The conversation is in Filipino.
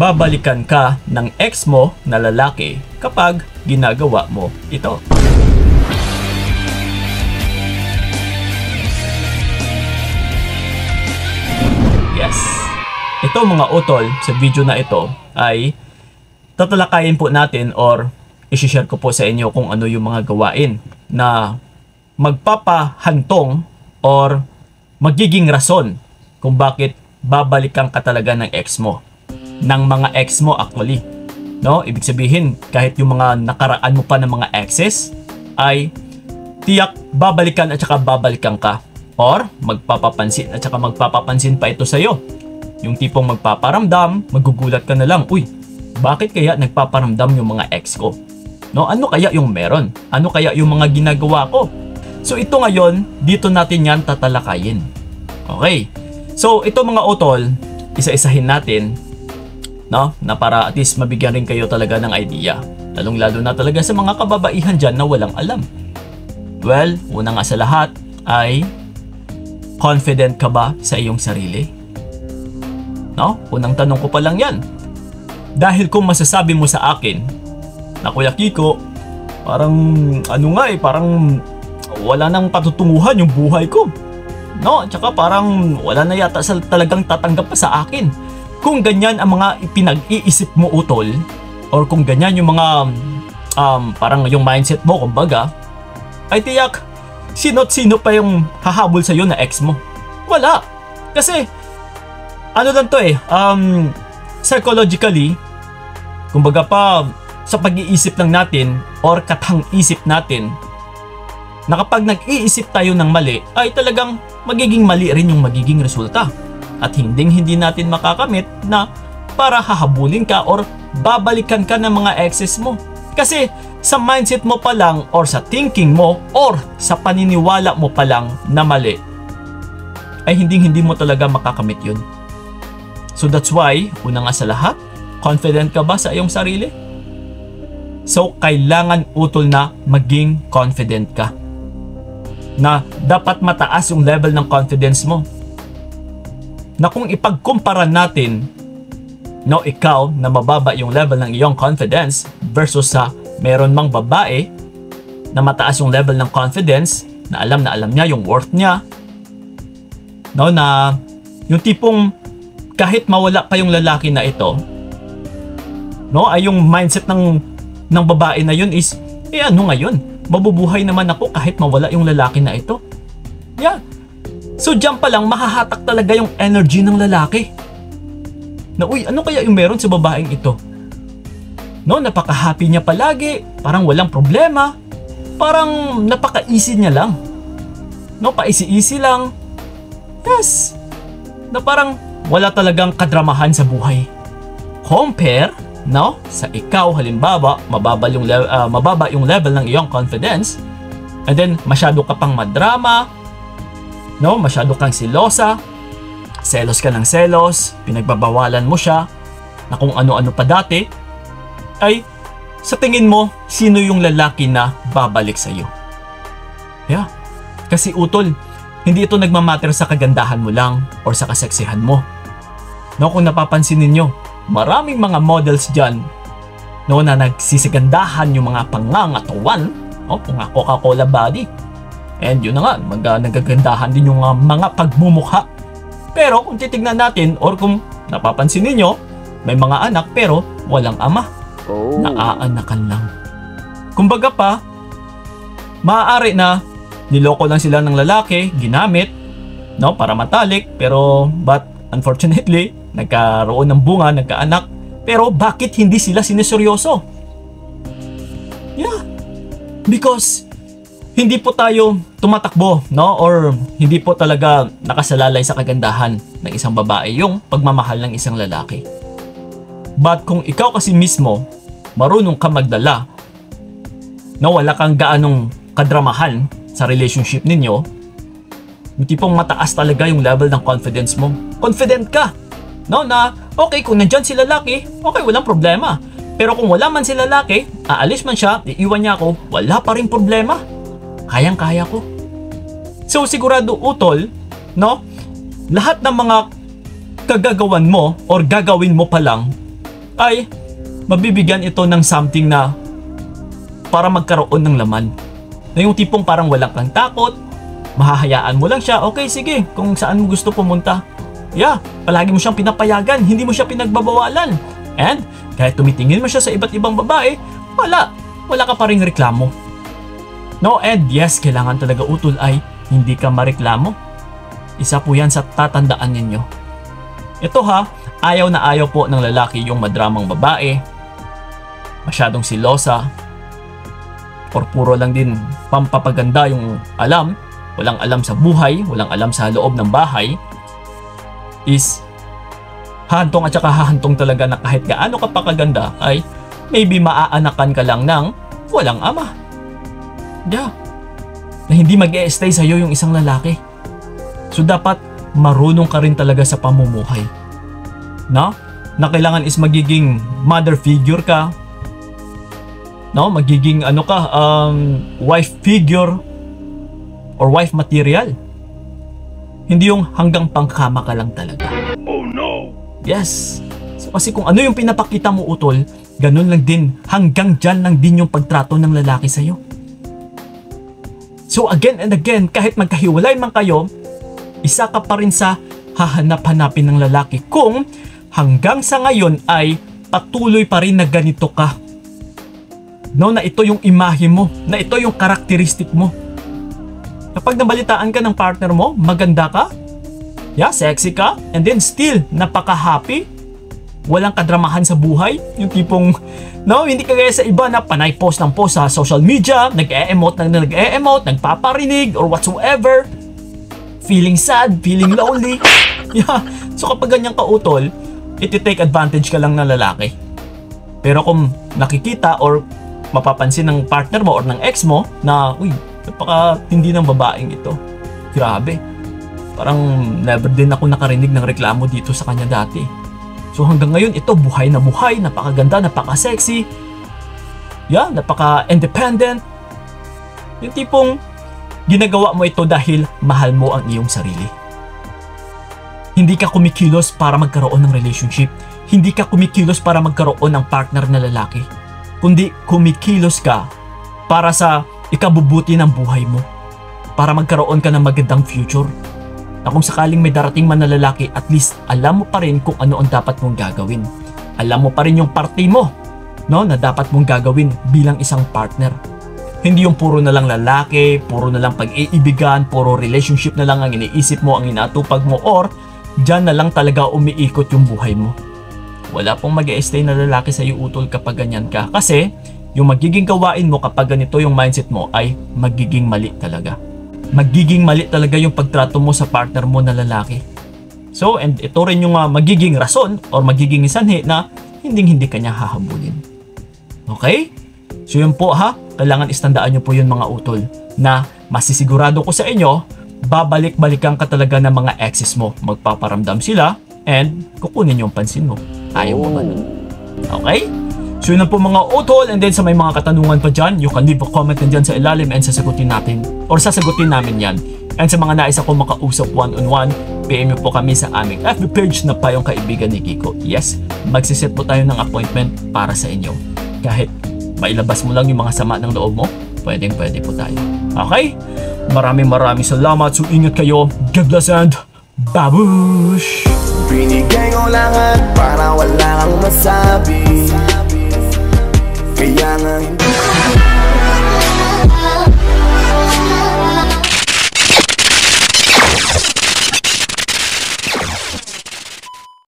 babalikan ka ng ex mo na lalaki kapag ginagawa mo ito. Yes. Ito mga utol, sa video na ito ay tatalakayin po natin or i-share ko po sa inyo kung ano yung mga gawain na magpapahantong or magiging rason kung bakit babalikan ka talaga ng ex mo. Ng mga ex mo actually. No? Ibig sabihin, kahit yung mga nakaraan mo pa ng mga exes ay tiyak babalikan at saka babalikan ka. Or magpapapansin at saka magpapapansin pa ito sa'yo. Yung tipong magpaparamdam, magugulat ka na lang, uy, bakit kaya nagpaparamdam yung mga ex ko? No, ano kaya yung meron? Ano kaya yung mga ginagawa ko? So ito ngayon, dito natin yan tatalakayin. Okay. So ito mga utol, isa-isahin natin, no? Na para at least mabigyan rin kayo talaga ng idea. Lalong-lalo na talaga sa mga kababaihan dyan na walang alam. Well, una nga sa lahat ay confident ka ba sa iyong sarili? No? Unang tanong ko pa lang yan. Dahil kung masasabi mo sa akin na Kuya Kiko, parang ano nga parang wala nang patutunguhan yung buhay ko. No? Tsaka parang wala na yata talagang tatanggap pa sa akin. Kung ganyan ang mga ipinag-iisip mo utol, or kung ganyan yung mga parang yung mindset mo kumbaga, ay tiyak sino't sino pa yung hahabol sa'yo na ex mo? Wala. Kasi ano lang to psychologically, kumbaga pa sa pag-iisip lang natin or katang-isip natin na kapag nag-iisip tayo ng mali ay talagang magiging mali rin yung magiging resulta at hindi natin makakamit na para hahabulin ka or babalikan ka ng mga exes mo. Kasi sa mindset mo pa lang or sa thinking mo or sa paniniwala mo pa lang na mali ay hindi mo talaga makakamit yun. So that's why, una nga sa lahat, confident ka ba sa iyong sarili? So kailangan utol na maging confident ka. Na dapat mataas yung level ng confidence mo. Na kung ipagkumpara natin, no, ikaw na mababa yung level ng iyong confidence versus sa meron mang babae na mataas yung level ng confidence, na alam niya yung worth niya, no, na yung tipong kahit mawala pa yung lalaki na ito, no, ay yung mindset ng babae na yun is, ano ngayon, mabubuhay naman ako kahit mawala yung lalaki na ito. Yeah. So diyan pa lang mahahatak talaga yung energy ng lalaki. Na uy, ano kaya yung meron sa babaeng ito? No, napaka-happy niya palagi, parang walang problema, parang napaka-easy niya lang. No, pa-easy-easy lang. Yes. Na parang wala talagang kadramahan sa buhay. Compare, no, sa ikaw halimbawa, mababa yung level ng iyong confidence, and then masyado ka pang madrama, no, masyado kang silosa, selos ka ng selos, pinagbabawalan mo siya, na kung ano-ano pa dati, ay sa tingin mo, sino yung lalaki na babalik sa iyo? Yeah. Kasi utol, hindi ito nagmamatter sa kagandahan mo lang or sa kaseksihan mo. No, kung napapansin ninyo, maraming mga models dyan, no, na nagsisigandahan yung mga pangangatawan, no, mga Coca-Cola body. And yun na nga, nagagandahan din yung mga pagmumukha. Pero kung titignan natin or kung napapansin ninyo, may mga anak pero walang ama. Naaanakan lang. Kumbaga pa, maaari na niloko lang sila ng lalaki, ginamit, no, para matalik, pero but unfortunately, nagkaroon ng bunga, nagkaanak, pero bakit hindi sila sineseryoso? Yeah. Because hindi po tayo tumatakbo, no? Or hindi po talaga nakasalalay sa kagandahan ng isang babae yung pagmamahal ng isang lalaki. But kung ikaw kasi mismo marunong ka magdala, no, wala kang gaanong kadramahan sa relationship ninyo, yung tipong mataas talaga yung level ng confidence mo. Confident ka, no, na okay, kung nandyan si lalaki, okay, walang problema. Pero kung wala man si lalaki, aalis man siya, iiwan niya ako, wala pa rin problema. Kayang-kaya ko. So sigurado utol, no, lahat ng mga kagagawan mo or gagawin mo pa lang ay mabibigyan ito ng something na para magkaroon ng laman. Na yung tipong parang walang kang takot, mahahayaan mo lang siya, okay sige, kung saan mo gusto pumunta. Yeah, palagi mo siyang pinapayagan, hindi mo siya pinagbabawalan. And kahit tumitingin mo siya sa iba't ibang babae, wala ka pa ring reklamo. No, and yes, kailangan talaga utol ay hindi ka mareklamo. Isa po yan sa tatandaan ninyo. Ito ha, ayaw na ayaw po ng lalaki yung madramang babae, masyadong silosa, or puro lang din pampapaganda yung alam, walang alam sa buhay, walang alam sa loob ng bahay, is hahantong at saka hahantong talaga na kahit gaano ka pa kaganda ay maybe maaanakan ka lang ng walang ama. Yeah. Na hindi mag-e-stay sa'yo yung isang lalaki. So dapat marunong ka rin talaga sa pamumuhay. No? Na kailangan is magiging mother figure ka. No? Magiging wife figure or wife material. Hindi yung hanggang pangkama ka lang talaga. Oh no! Yes. So kasi kung ano yung pinapakita mo utol, ganun lang din, hanggang dyan lang din yung pagtrato ng lalaki sa'yo. So again and again, kahit magkahiwalay man kayo, isa ka pa rin sa hahanap-hanapin ng lalaki kung hanggang sa ngayon ay patuloy pa rin na ganito ka. No, na ito yung imahe mo, na ito yung karakteristik mo. Kapag nabalitaan ka ng partner mo, maganda ka, yeah, sexy ka, and then still, napaka-happy, walang kadramahan sa buhay, yung tipong, no, hindi kagaya sa iba na panay post ng post sa social media, nag-e-emote, nagpaparinig, or whatsoever, feeling sad, feeling lonely, yeah, so kapag ganyan ka utol, iti-take advantage ka lang ng lalaki. Pero kung nakikita or mapapansin ng partner mo or ng ex mo na, uy, napaka hindi ng babaeng ito. Grabe. Parang never din ako nakarinig ng reklamo dito sa kanya dati. So hanggang ngayon ito buhay, napakaganda, napaka-sexy. Yeah, napaka-independent. Yung tipong ginagawa mo ito dahil mahal mo ang iyong sarili. Hindi ka kumikilos para magkaroon ng relationship. Hindi ka kumikilos para magkaroon ng partner na lalaki. Kundi kumikilos ka para sa ikabubuti ng buhay mo, para magkaroon ka ng magandang future, na kung sakaling may darating man na lalaki, at least alam mo pa rin kung ano ang dapat mong gagawin. Alam mo pa rin yung parte mo, no, na dapat mong gagawin bilang isang partner. Hindi yung puro na lang lalaki, puro na lang pag-iibigan, puro relationship na lang ang iniisip mo, ang inaatupag mo, or dyan na lang talaga umiikot yung buhay mo. Wala pong mag-e-stay na lalaki sa iyo utol kapag ganyan ka, kasi yung magiging gawain mo kapag ganito yung mindset mo ay magiging mali talaga. Magiging mali talaga yung pagtrato mo sa partner mo na lalaki. So, and ito rin yung magiging rason or magiging sanhi na hindi ka niya hahabulin. Okay? So yun po ha, kailangan istandaan nyo po yun mga utol, na masisigurado ko sa inyo, babalik-balikan ka talaga ng mga exes mo. Magpaparamdam sila and kukunin yung pansin mo. Ayaw mo ba nun? Okay? So yun na po mga utol, and then sa may mga katanungan pa dyan, you can leave a comment nandyan sa ilalim and sasagutin natin or sasagutin namin yan. And sa mga nais ako makausap one-on-one, PM nyo po kami sa aming FB page na Payong Kaibigan ni Kiko. Yes, magsiset po tayo ng appointment para sa inyo. Kahit mailabas mo lang yung mga sama ng loob mo, pwede po tayo. Okay? Maraming salamat. So ingat kayo. God bless and babush! Binigay ko lahat para wala kang masabi. Kaya nga hindi